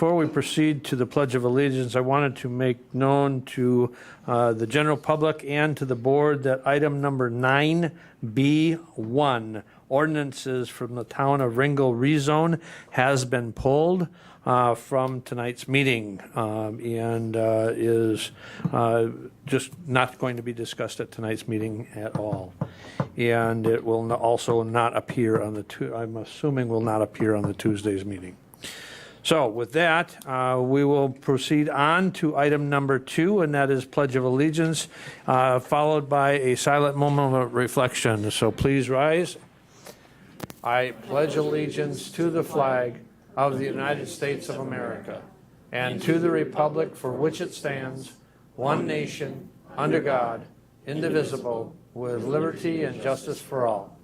before we proceed to the Pledge of Allegiance, I wanted to make known to the general public and to the board that item number 9B1, ordinances from the town of Ringgold rezone, has been pulled from tonight's meeting and is just not going to be discussed at tonight's meeting at all. And it will also not appear on I'm assuming will not appear on the Tuesday's meeting. So with that, we will proceed on to item number 2, and that is Pledge of Allegiance, followed by a silent moment of reflection. So please rise. I pledge allegiance to the flag of the United States of America and to the republic for which it stands, one nation, under God, indivisible, with liberty and justice for all.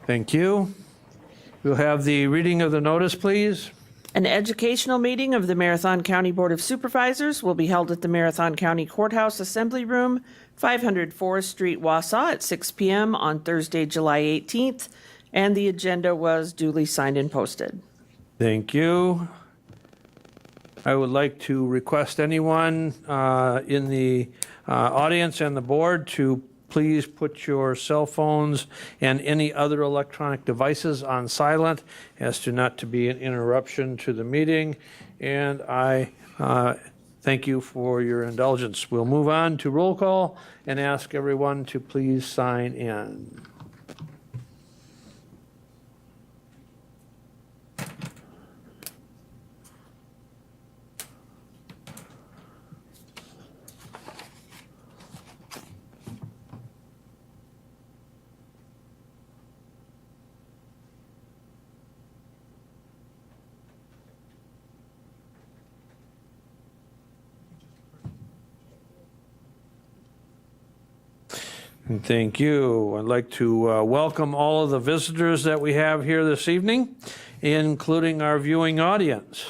Thank you. We'll have the reading of the notice, please. An educational meeting of the Marathon County Board of Supervisors will be held at the Marathon County Courthouse Assembly Room, 500 Forest Street, Wausau, at 6 p.m. on Thursday, July 18th, and the agenda was duly signed and posted. Thank you. I would like to request anyone in the audience and the board to please put your cell phones and any other electronic devices on silent as to not to be an interruption to the meeting. And I thank you for your indulgence. We'll move on to roll call and ask everyone to please sign in. Thank you. I'd like to welcome all of the visitors that we have here this evening, including our viewing audience.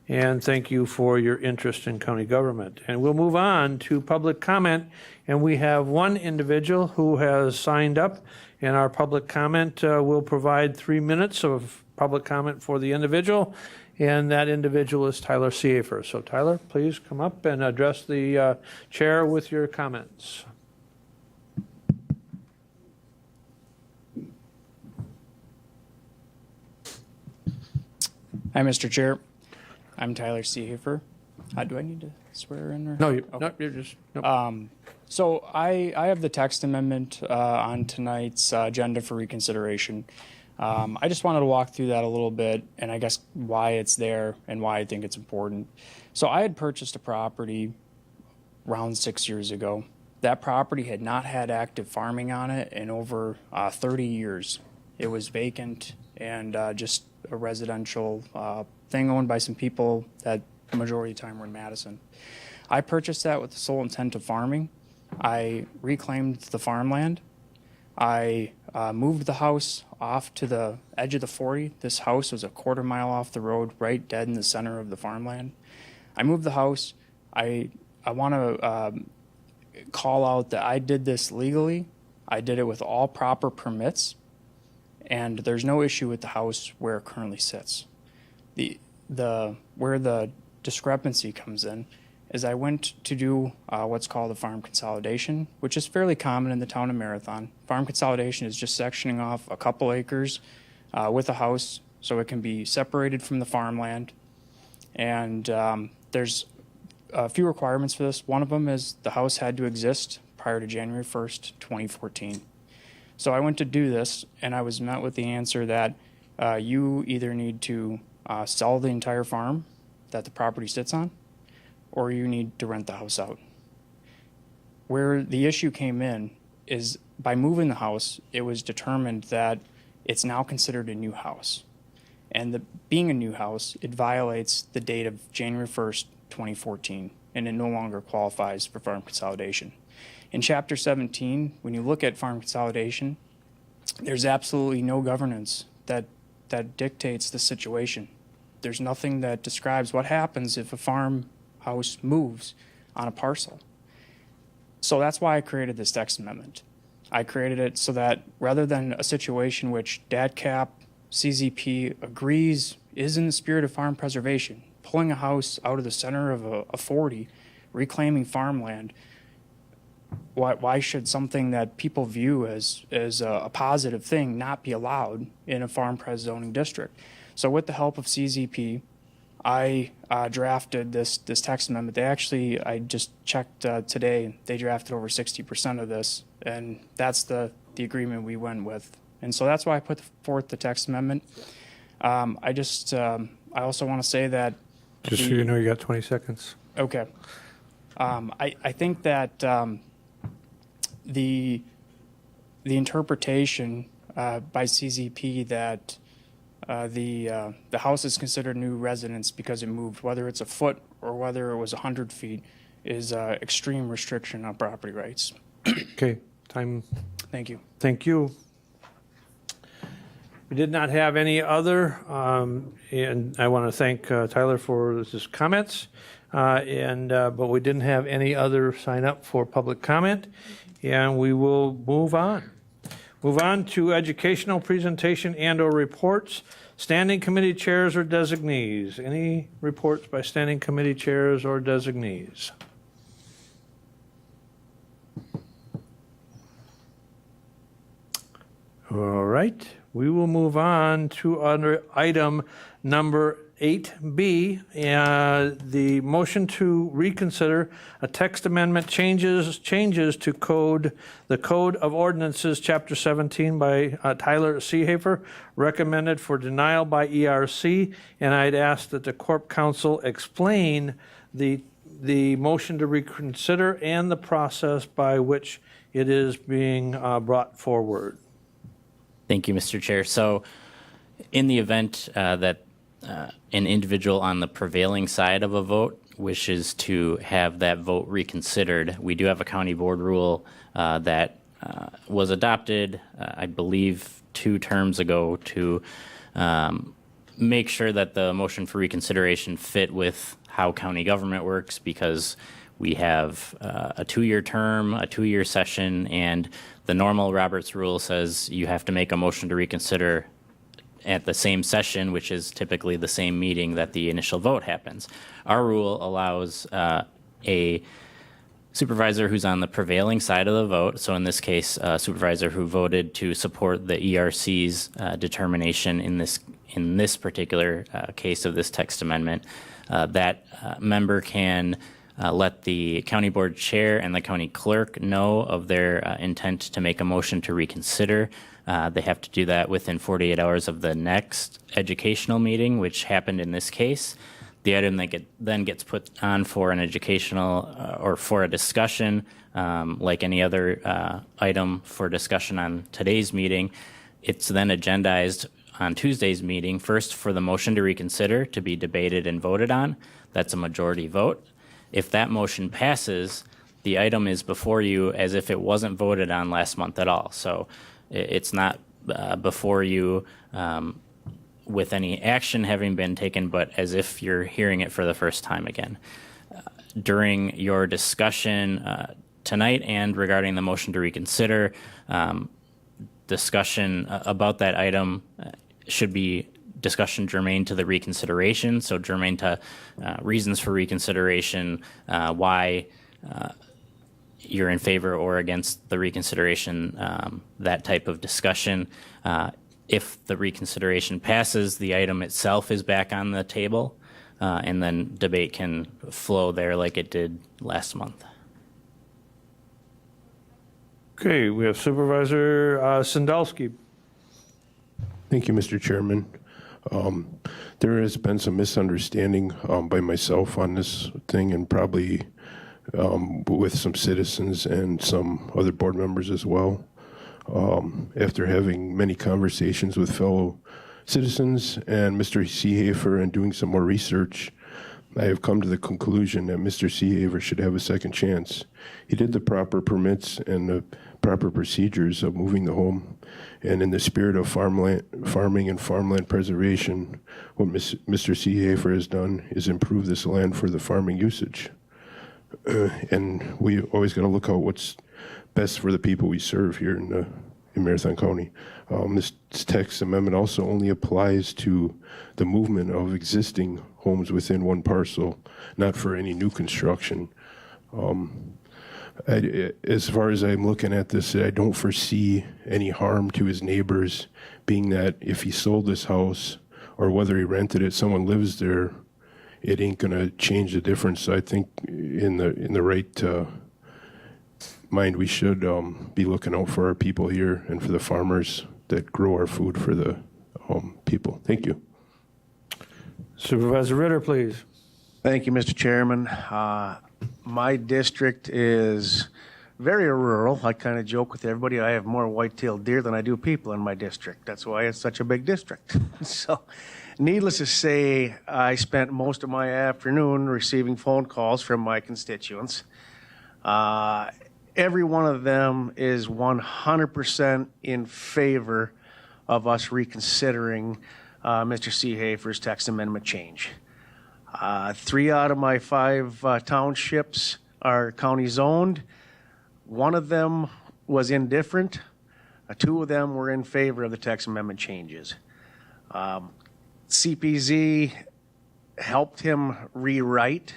And thank you for your interest in county government. And we'll move on to public comment. And we have one individual who has signed up. And our public comment will provide 3 minutes of public comment for the individual. And that individual is Tyler Schaefer. So Tyler, please come up and address the chair with your comments. Hi, Mr. Chair. I'm Tyler Seehofer. Do I need to swear in? Or? No, you're just. Nope. So I have the text amendment on tonight's agenda for reconsideration. I just wanted to walk through that a little bit and I guess why it's there and why I think it's important. So I had purchased a property around 6 years ago. That property had not had active farming on it in over 30 years. It was vacant and just a residential thing owned by some people that the majority of the time were in Madison. I purchased that with the sole intent of farming. I reclaimed the farmland. I moved the house off to the edge of the 40. This house was a quarter mile off the road, right dead in the center of the farmland. I moved the house. I want to call out that I did this legally. I did it with all proper permits. And there's no issue with the house where it currently sits. Where the discrepancy comes in is I went to do what's called a farm consolidation, which is fairly common in the town of Marathon. Farm consolidation is just sectioning off a couple acres with a house so it can be separated from the farmland. And there's a few requirements for this. One of them is the house had to exist prior to January 1st, 2014. So I went to do this, and I was met with the answer that you either need to sell the entire farm that the property sits on, or you need to rent the house out. Where the issue came in is by moving the house, it was determined that it's now considered a new house. And being a new house, it violates the date of January 1st, 2014, and it no longer qualifies for farm consolidation. In Chapter 17, when you look at farm consolidation, there's absolutely no governance that dictates the situation. there's nothing that describes what happens if a farmhouse moves on a parcel. So that's why I created this text amendment. I created it so that rather than a situation which DADCAP, CZP agrees is in the spirit of farm preservation, pulling a house out of the center of a 40, reclaiming farmland, why should something that people view as a positive thing not be allowed in a farm pres zoning district? So with the help of CZP, I drafted this text amendment. I just checked today, they drafted over 60% of this, and that's the agreement we went with. And so that's why I put forth the text amendment. I also want to say that. Just so you know, you got 20 seconds. Okay. I think that the interpretation by CZP that the house is considered new residence because it moved, whether it's a foot or whether it was 100 feet, is extreme restriction on property rights. Okay, time. Thank you. Thank you. We did not have any other, and I want to thank Tyler for his comments. But we didn't have any other sign up for public comment, and we will move on. Move on to educational presentation and/or reports. Standing committee chairs or designees. Any reports by standing committee chairs or designees? All right, we will move on to under item number 8B, the motion to reconsider a text amendment changes to the Code of Ordinances, Chapter 17 by Tyler Seehafer, recommended for denial by ERC, and I'd ask that the Corp Council explain the motion to reconsider and the process by which it is being brought forward. Thank you, Mr. Chair. So in the event that an individual on the prevailing side of a vote wishes to have that vote reconsidered, we do have a county board rule that was adopted, I believe, 2 terms ago to make sure that the motion for reconsideration fit with how county government works, because we have a 2-year term, a 2-year session, and the normal Roberts rule says you have to make a motion to reconsider at the same session, which is typically the same meeting that the initial vote happens. Our rule allows a supervisor who's on the prevailing side of the vote, so in this case, a supervisor who voted to support the ERC's determination in this particular case of this text amendment, that member can let the county board chair and the county clerk know of their intent to make a motion to reconsider. They have to do that within 48 hours of the next educational meeting, which happened in this case. The item that then gets put on for an educational or for a discussion, like any other item for discussion on today's meeting, it's then agendized on Tuesday's meeting, first for the motion to reconsider to be debated and voted on. That's a majority vote. If that motion passes, the item is before you as if it wasn't voted on last month at all. So it's not before you with any action having been taken, but as if you're hearing it for the first time again. During your discussion tonight and regarding the motion to reconsider, discussion about that item should be discussion germane to the reconsideration, so germane to reasons for reconsideration, why you're in favor or against the reconsideration, that type of discussion. If the reconsideration passes, the item itself is back on the table, and then debate can flow there like it did last month. Okay, we have Supervisor Sandalski. Thank you, Mr. Chairman. There has been some misunderstanding by myself on this thing, and probably with some citizens and some other board members as well. After having many conversations with fellow citizens and Mr. Seehafer and doing some more research, I have come to the conclusion that Mr. Seehafer should have a second chance. He did the proper permits and the proper procedures of moving the home. And in the spirit of farming and farmland preservation, what Mr. Seehafer has done is improve this land for the farming usage. And we always got to look out what's best for the people we serve here in Marathon County. This text amendment also only applies to the movement of existing homes within one parcel, not for any new construction. As far as I'm looking at this, I don't foresee any harm to his neighbors, being that if he sold this house or whether he rented it, someone lives there, it ain't going to change the difference. So I think in the right mind, we should be looking out for our people here and for the farmers that grow our food for the people. Thank you. Supervisor Ritter, please. Thank you, Mr. Chairman. My district is very rural. I kind of joke with everybody. I have more white-tailed deer than I do people in my district. That's why it's such a big district. So, needless to say, I spent most of my afternoon receiving phone calls from my constituents. Every one of them is 100% in favor of us reconsidering Mr. Seehafer's text amendment change. 3 out of my 5 townships are county zoned. 1 of them was indifferent. 2 of them were in favor of the text amendment changes. CPZ helped him rewrite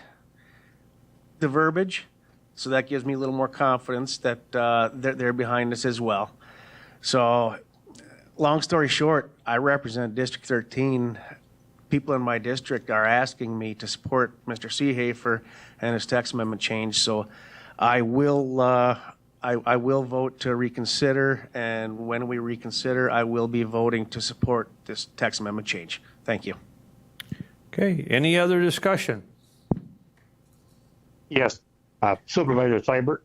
the verbiage, so that gives me a little more confidence that they're behind us as well. So, long story short, I represent District 13. People in my district are asking me to support Mr. Seehafer and his text amendment change, so I will vote to reconsider, and when we reconsider, I will be voting to support this text amendment change. Thank you. Okay, any other discussion? Yes, Supervisor Seibert.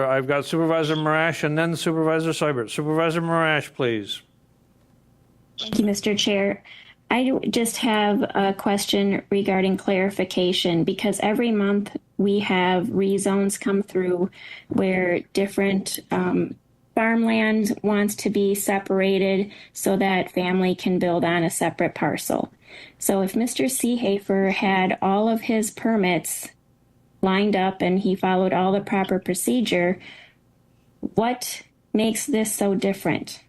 I've got Supervisor Marash and then Supervisor Seibert. Supervisor Marash, please. Thank you, Mr. Chair. I just have a question regarding clarification, because every month we have rezones come through where different farmland wants to be separated so that family can build on a separate parcel. So if Mr. Seehafer had all of his permits lined up and he followed all the proper procedure, what makes this so different?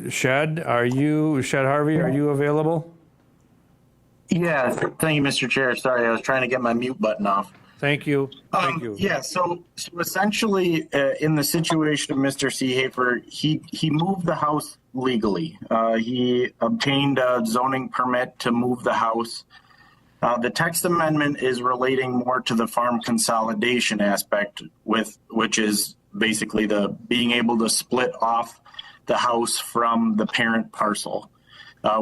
Shad Harvey, are you available? Yeah, thank you, Mr. Chair. Sorry, I was trying to get my mute button off. Thank you. Thank you. Yeah, so essentially, in the situation of Mr. Seehafer, he moved the house legally. He obtained a zoning permit to move the house. The text amendment is relating more to the farm consolidation aspect, which is basically the being able to split off the house from the parent parcel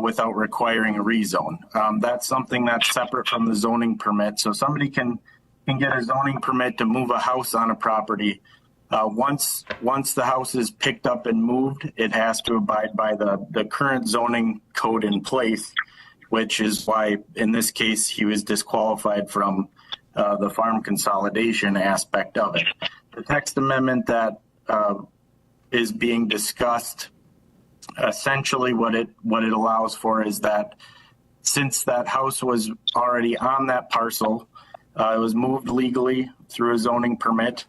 without requiring a rezone. That's something that's separate from the zoning permit. So somebody can get a zoning permit to move a house on a property. Once the house is picked up and moved, it has to abide by the current zoning code in place, which is why in this case he was disqualified from the farm consolidation aspect of it. The text amendment that is being discussed, essentially what it allows for is that since that house was already on that parcel, it was moved legally through a zoning permit,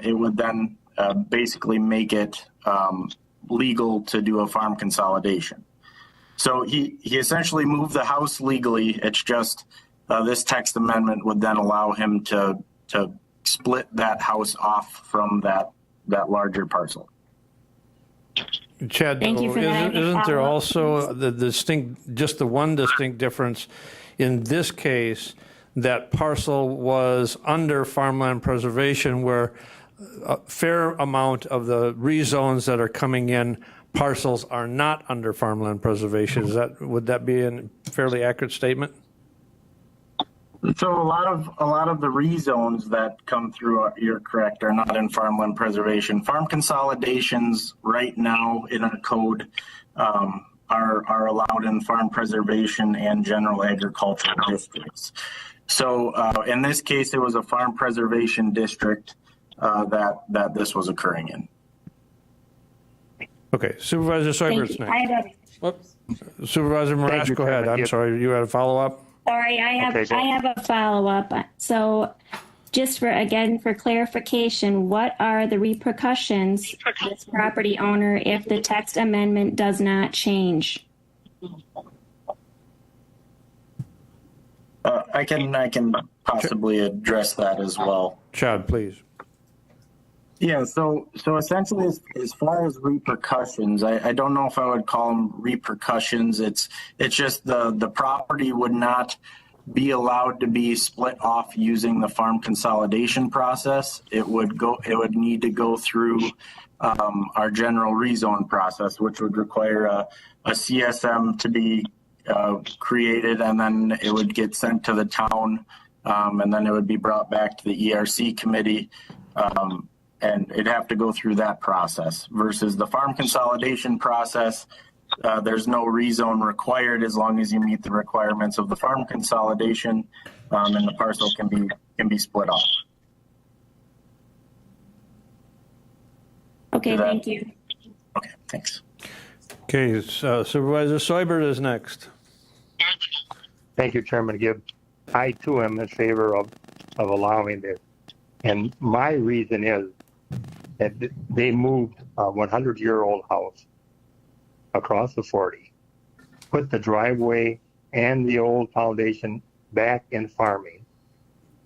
it would then basically make it legal to do a farm consolidation. So he essentially moved the house legally. It's just this text amendment would then allow him to split that house off from that larger parcel. Chad, Thank you for that. isn't there also the one distinct difference in this case? That parcel was under farmland preservation, where a fair amount of the rezones that are coming in parcels are not under farmland preservation. Would that be a fairly accurate statement? So a lot of the rezones that come through, you're correct, are not in farmland preservation. Farm consolidations right now in our code are allowed in farm preservation and general agricultural districts. So in this case, it was a farm preservation district that this was occurring in. Okay, Supervisor Seubert's Thank you. next. Supervisor Marash, you, go ahead. Chairman. I'm sorry, you had a follow-up? Sorry, I Okay, go. have a follow-up. So just for clarification, what are the repercussions for this property owner if the text amendment does not change? I can possibly address that as well. Chad, please. Yeah, so essentially, as far as repercussions, I don't know if I would call them repercussions. It's just the property would not be allowed to be split off using the farm consolidation process. It would need to go through our general rezone process, which would require a CSM to be created, and then it would get sent to the town, and then it would be brought back to the ERC committee. And it'd have to go through that process versus the farm consolidation process. There's no rezone required as long as you meet the requirements of the farm consolidation, and the parcel can be split off. Okay, thank you. Okay, thanks. Okay, Supervisor Seubert is next. Thank you, Chairman Gibb. I too am in favor of allowing this. And my reason is that they moved a 100-year-old house across the 40, put the driveway and the old foundation back in farming,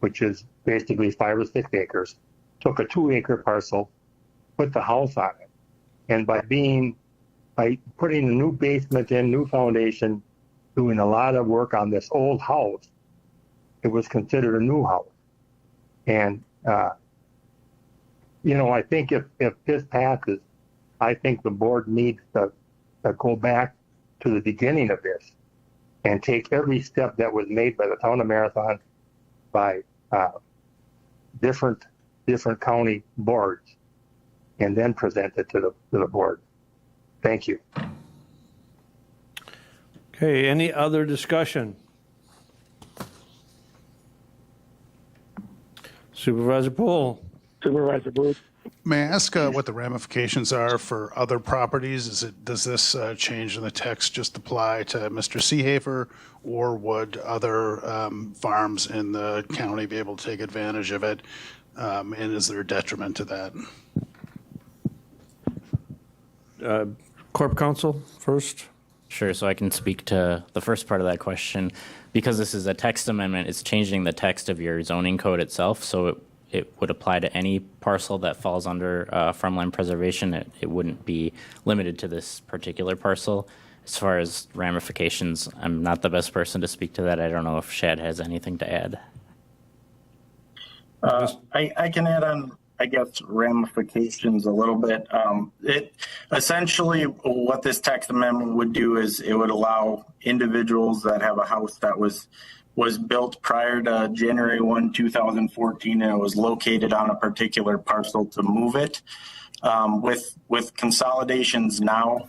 which is basically 5 or 6 acres, took a 2-acre parcel, put the house on it. And by putting a new basement in, new foundation, doing a lot of work on this old house, it was considered a new house. And, I think if this passes, I think the board needs to go back to the beginning of this and take every step that was made by the town of Marathon, by different county boards, and then present it to the board. Thank you. Okay, any other discussion? Supervisor Poole. Supervisor Booth. May I ask what the ramifications are for other properties? Does this change in the text just apply to Mr. Seehafer, or would other farms in the county be able to take advantage of it? And is there a detriment to that? Corp Counsel first. Sure, so I can speak to the first part of that question. Because this is a text amendment, it's changing the text of your zoning code itself, so it would apply to any parcel that falls under farmland preservation. It wouldn't be limited to this particular parcel. As far as ramifications, I'm not the best person to speak to that. I don't know if Shad has anything to add. I can add on, I guess, ramifications a little bit. It essentially, what this text amendment would do is it would allow individuals that have a house that was built prior to January 1, 2014, and it was located on a particular parcel to move it. With consolidations now,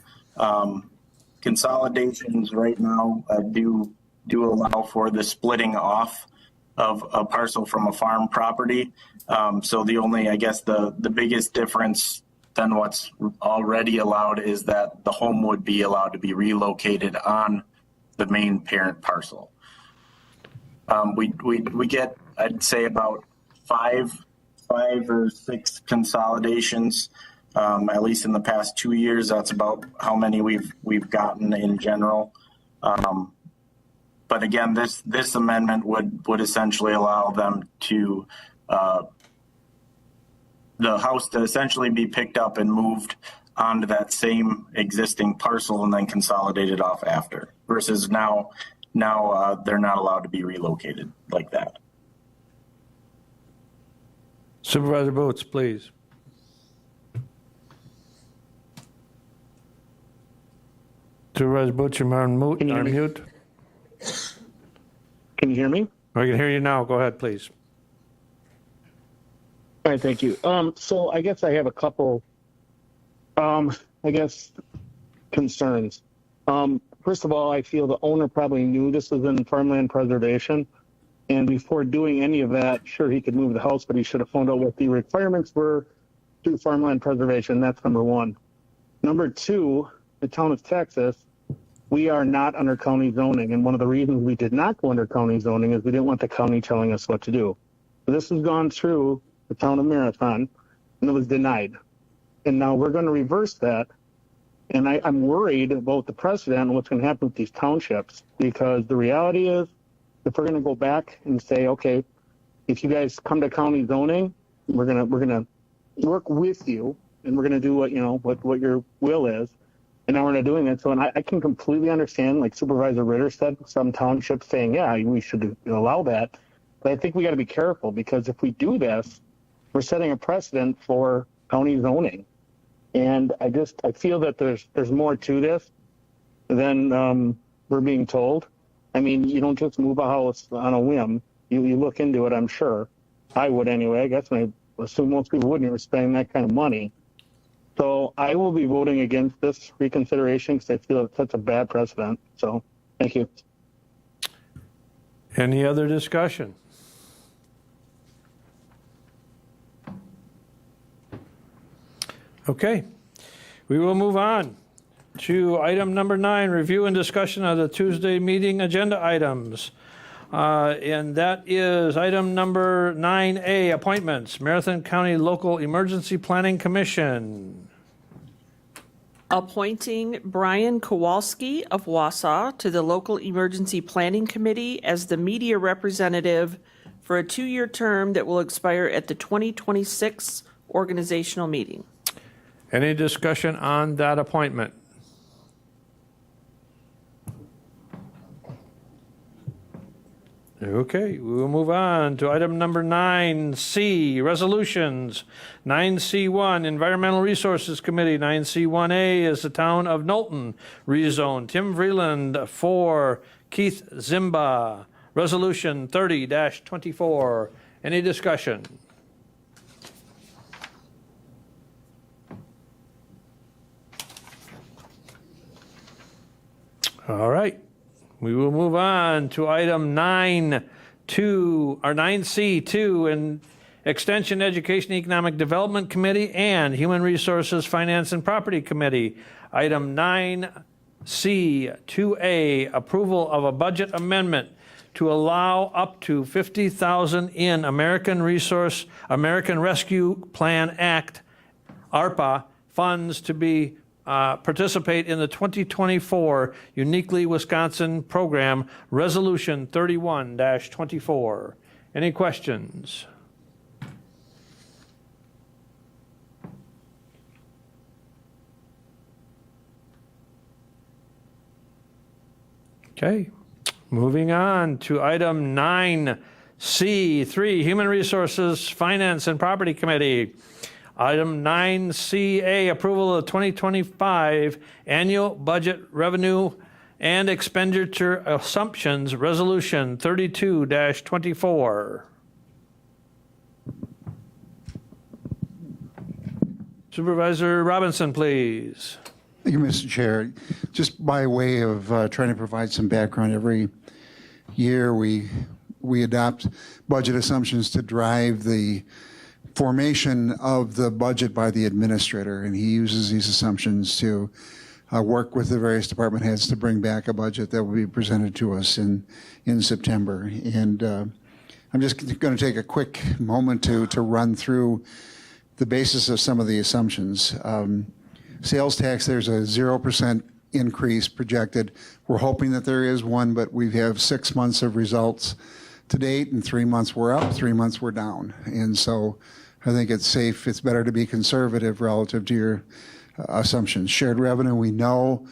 consolidations right now do allow for the splitting off of a parcel from a farm property. So the only, I guess, the biggest difference than what's already allowed is that the home would be allowed to be relocated on the main parent parcel. We get, I'd say, about five or six consolidations, at least in the past 2 years. That's about how many we've gotten in general. But again, this amendment would essentially allow them to the house to essentially be picked up and moved onto that same existing parcel and then consolidated off after. Versus now they're not allowed to be relocated like that. Supervisor Boots, please. Supervisor Boots, you're on mute. Can you hear me? Mute. Can you hear me? I can hear you now. Go ahead, please. All right, thank you. So I guess I have a couple, concerns. First of all, I feel the owner probably knew this was in farmland preservation. And before doing any of that, sure, he could move the house, but he should have found out what the requirements were through farmland preservation. That's number one. Number two, the town of Texas, we are not under county zoning. And one of the reasons we did not go under county zoning is we didn't want the county telling us what to do. So this has gone through the town of Marathon, and it was denied. And now we're going to reverse that. And I'm worried about the precedent and what's going to happen with these townships, because the reality is, if we're going to go back and say, okay, if you guys come to county zoning, we're going to work with you, and we're going to do what your will is. And now we're not doing it. So, and I can completely understand, like Supervisor Ritter said, some townships saying, yeah, we should allow that. But I think we got to be careful, because if we do this, we're setting a precedent for county zoning. And I feel that there's more to this than we're being told. I mean, you don't just move a house on a whim. You look into it, I'm sure. I would anyway. I guess I assume most people wouldn't. You're spending that kind of money. So I will be voting against this reconsideration because I feel it sets a bad precedent. So thank you. Any other discussion? Okay, we will move on to item number 9, review and discussion of the Tuesday meeting agenda items. And that is item number 9A, appointments, Marathon County Local Emergency Planning Commission. Appointing Brian Kowalski of Wausau to the Local Emergency Planning Committee as the media representative for a 2-year term that will expire at the 2026 organizational meeting. Any discussion on that appointment? Okay, we will move on to item number 9C, resolutions. 9C1, Environmental Resources Committee. 9C1A is the Town of Knowlton rezone. Tim Vreeland for Keith Zimba. Resolution 30-24. Any discussion? All right. We will move on to item 9C2 in Extension, Education, Economic Development Committee and Human Resources, Finance and Property Committee. Item 9C2A, approval of a budget amendment to allow up to $50,000 in American Rescue Plan Act, ARPA, funds to be participate in the 2024 Uniquely Wisconsin Program, Resolution 31-24. Any questions? Okay, moving on to item 9C3, Human Resources, Finance and Property Committee. Item 9CA, approval of the 2025 annual budget revenue and expenditure assumptions, Resolution 32-24. Supervisor Robinson, please. Thank you, Mr. Chair. Just by way of trying to provide some background, every year we adopt budget assumptions to drive the formation of the budget by the administrator, and he uses these assumptions to work with the various department heads to bring back a budget that will be presented to us in September. And I'm just going to take a quick moment to run through the basis of some of the assumptions. Sales tax, there's a 0% increase projected. We're hoping that there is one, but we have 6 months of results to date, and 3 months we're up, 3 months we're down. And so I think it's safe, it's better to be conservative relative to your assumptions. Shared revenue, we know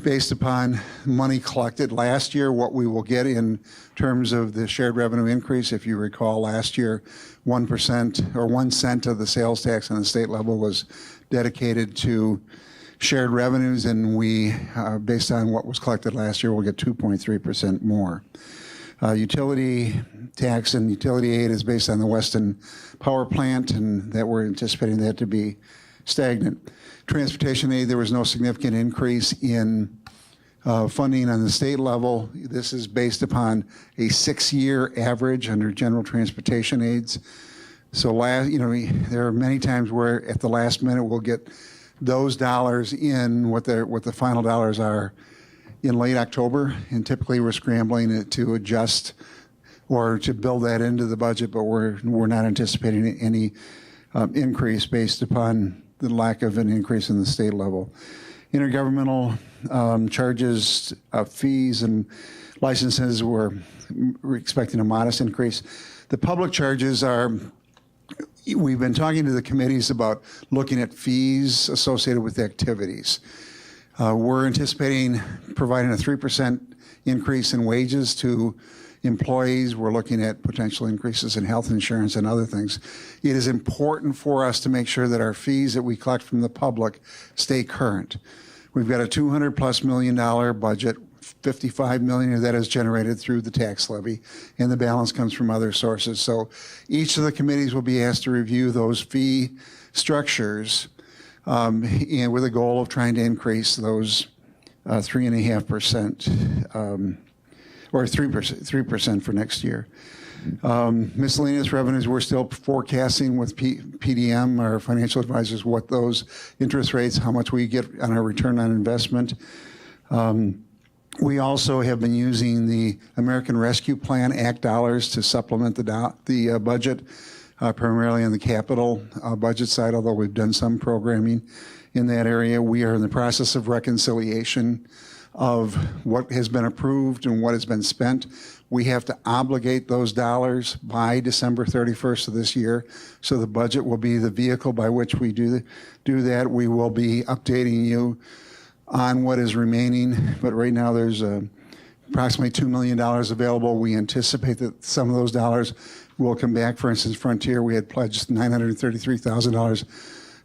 based upon money collected last year, what we will get in terms of the shared revenue increase. If you recall, last year, 1% or 1 cent of the sales tax on the state level was dedicated to shared revenues, and we, based on what was collected last year, will get 2.3% more. Utility tax and utility aid is based on the Weston Power Plant, and that we're anticipating that to be stagnant. Transportation aid, there was no significant increase in funding on the state level. This is based upon a 6-year average under general transportation aids. So there are many times where at the last minute we'll get those dollars in, what the final dollars are, in late October, and typically we're scrambling it to adjust or to build that into the budget, but we're not anticipating any increase based upon the lack of an increase in the state level. Intergovernmental charges, fees, and licenses, we're expecting a modest increase. The public charges we've been talking to the committees about looking at fees associated with activities. We're anticipating providing a 3% increase in wages to employees. We're looking at potential increases in health insurance and other things. It is important for us to make sure that our fees that we collect from the public stay current. We've got a $200+ million budget. 55 million of that is generated through the tax levy, and the balance comes from other sources. So each of the committees will be asked to review those fee structures, and with a goal of trying to increase those 3.5%, or 3% for next year. Miscellaneous revenues, we're still forecasting with PDM, our financial advisors, what those interest rates, how much we get on our return on investment. We also have been using the American Rescue Plan Act dollars to supplement the budget, primarily on the capital budget side, although we've done some programming in that area. We are in the process of reconciliation of what has been approved and what has been spent. We have to obligate those dollars by December 31st of this year, so the budget will be the vehicle by which we do that. We will be updating you on what is remaining, but right now there's approximately $2 million available. We anticipate that some of those dollars will come back. For instance, Frontier, we had pledged $933,000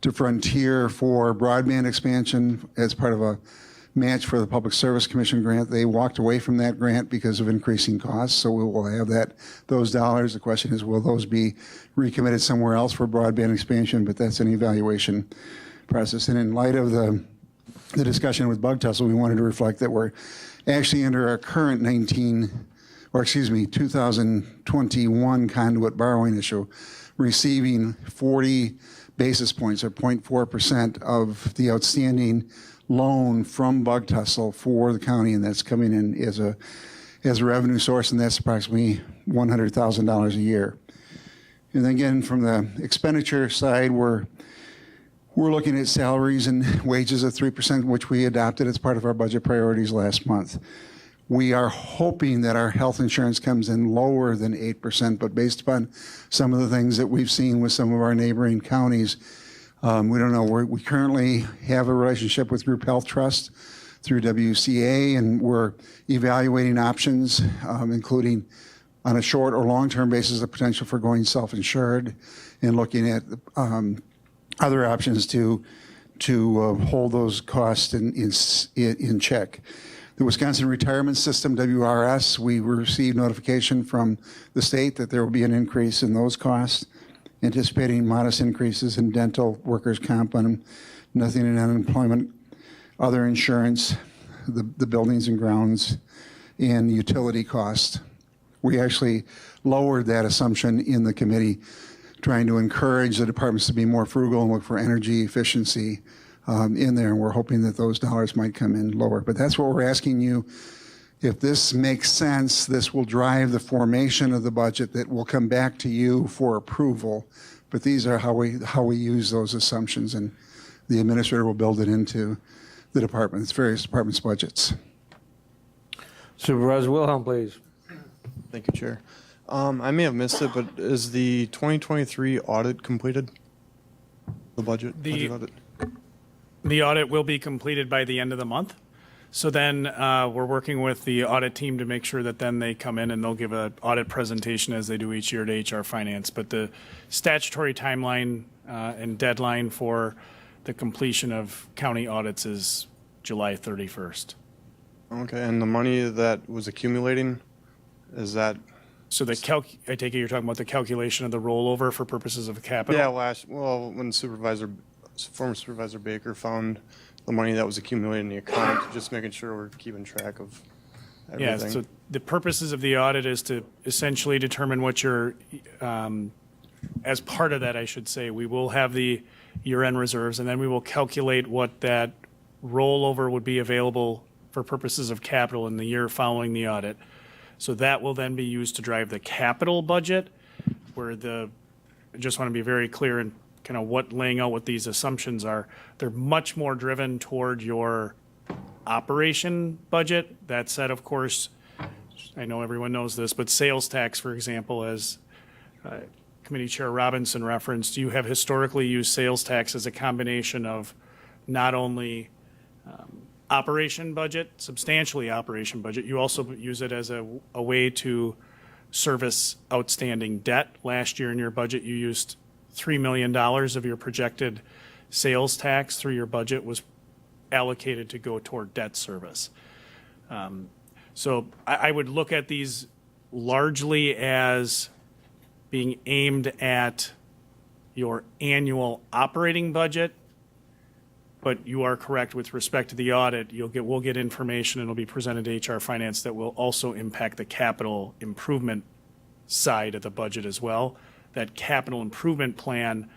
to Frontier for broadband expansion as part of a match for the Public Service Commission grant. They walked away from that grant because of increasing costs, so we will have those dollars. The question is, will those be recommitted somewhere else for broadband expansion? But that's an evaluation process. And in light of the discussion with Bug Tussle, we wanted to reflect that we're actually under our current 2021 conduit borrowing issue, receiving 40 basis points or 0.4% of the outstanding loan from Bug Tussle for the county, and that's coming in as a revenue source, and that's approximately $100,000 a year. And then again, from the expenditure side, we're looking at salaries and wages at 3%, which we adopted as part of our budget priorities last month. We are hoping that our health insurance comes in lower than 8%, but based upon some of the things that we've seen with some of our neighboring counties, we don't know. We currently have a relationship with Group Health Trust through WCA, and we're evaluating options, including on a short or long-term basis, the potential for going self-insured and looking at other options to hold those costs in check. The Wisconsin Retirement System, WRS, we received notification from the state that there will be an increase in those costs, anticipating modest increases in dental, workers' comp, and nothing in unemployment, other insurance, the buildings and grounds, and utility costs. We actually lowered that assumption in the committee, trying to encourage the departments to be more frugal and look for energy efficiency in there, and we're hoping that those dollars might come in lower. But that's what we're asking you. If this makes sense, this will drive the formation of the budget that will come back to you for approval. But these are how we use those assumptions, and the administrator will build it into the departments, various departments' budgets. Supervisor Wilhelm, please. Thank you, Chair. I may have missed it, but is the 2023 audit completed? The budget audit? The audit will be completed by the end of the month. So then we're working with the audit team to make sure that then they come in and they'll give an audit presentation as they do each year to HR Finance. But the statutory timeline and deadline for the completion of county audits is July 31st. Okay, and the money that was accumulating, is that? So I take it you're talking about the calculation of the rollover for purposes of capital? Yeah, when Supervisor former Supervisor Baker found the money that was accumulated in the account, just making sure we're keeping track of Yeah, everything. so the purposes of the audit is to essentially determine what your, as part of that, I should say, we will have the year-end reserves, and then we will calculate what that rollover would be available for purposes of capital in the year following the audit. So that will then be used to drive the capital budget, where I just want to be very clear in kind of laying out what these assumptions are. They're much more driven toward your operation budget. That said, of course, I know everyone knows this, but sales tax, for example, as Committee Chair Robinson referenced, you have historically used sales tax as a combination of not only operation budget, substantially operation budget, you also use it as a way to service outstanding debt. Last year in your budget, you used $3 million of your projected sales tax through your budget was allocated to go toward debt service. So I would look at these largely as being aimed at your annual operating budget, but you are correct with respect to the audit. We'll get information and it'll be presented to HR Finance that will also impact the capital improvement side of the budget as well. That capital improvement plan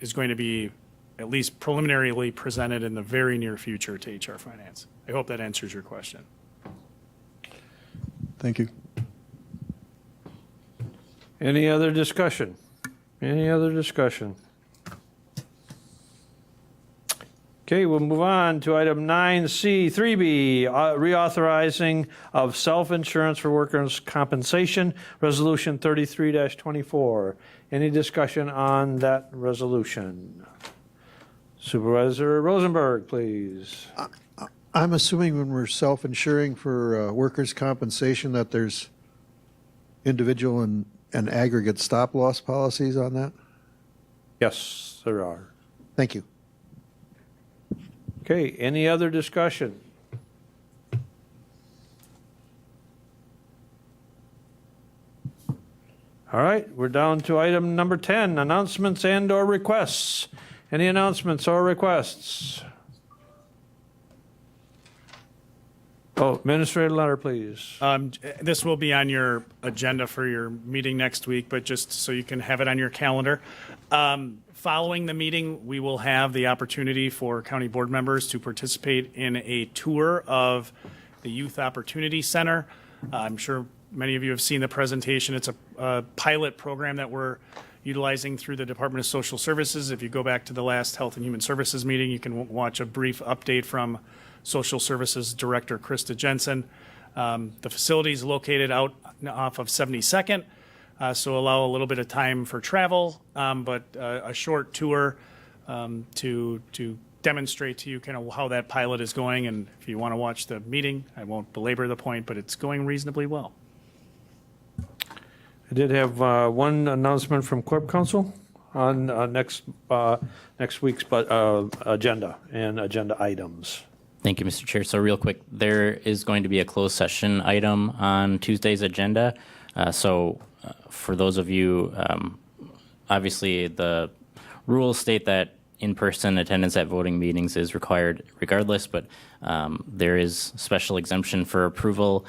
is going to be at least preliminarily presented in the very near future to HR Finance. I hope that answers your question. Thank you. Any other discussion? Any other discussion? Okay, we'll move on to item 9C, 3B, reauthorizing of self-insurance for workers' compensation, Resolution 33-24. Any discussion on that resolution? Supervisor Rosenberg, please. I'm assuming when we're self-insuring for workers' compensation that there's individual and aggregate stop-loss policies on that? Yes, there are. Thank you. Okay, any other discussion? All right, we're down to item number 10, announcements and/or requests. Any announcements or requests? Oh, administrative letter, please. This will be on your agenda for your meeting next week, but just so you can have it on your calendar. Following the meeting, we will have the opportunity for county board members to participate in a tour of the Youth Opportunity Center. I'm sure many of you have seen the presentation. It's a pilot program that we're utilizing through the Department of Social Services. If you go back to the last Health and Human Services meeting, you can watch a brief update from Social Services Director Krista Jensen. The facility is located out off of 72nd, so allow a little bit of time for travel, but a short tour to demonstrate to you kind of how that pilot is going. And if you want to watch the meeting, I won't belabor the point, but it's going reasonably well. I did have one announcement from Corp Council on next week's agenda and agenda items. Thank you, Mr. Chair. So real quick, there is going to be a closed session item on Tuesday's agenda. For those of you, obviously the rules state that in-person attendance at voting meetings is required regardless, but there is special exemption for approval.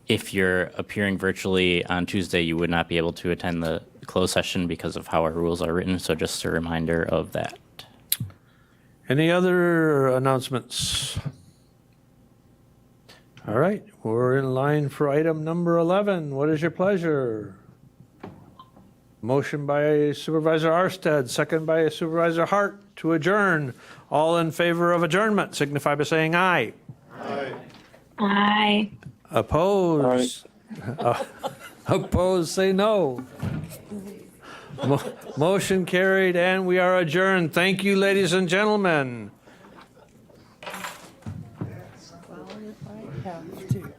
If you're appearing virtually on Tuesday, you would not be able to attend the closed session because of how our rules are written. So just a reminder of that. Any other announcements? All right, we're in line for item number 11. What is your pleasure? Motion by Supervisor Arstead, second by Supervisor Hart to adjourn. All in favor of adjournment signify by saying aye. Aye. Aye. Opposed? Opposed, say no. Motion carried, and we are adjourned. Thank you, ladies and gentlemen. Well, if I have to.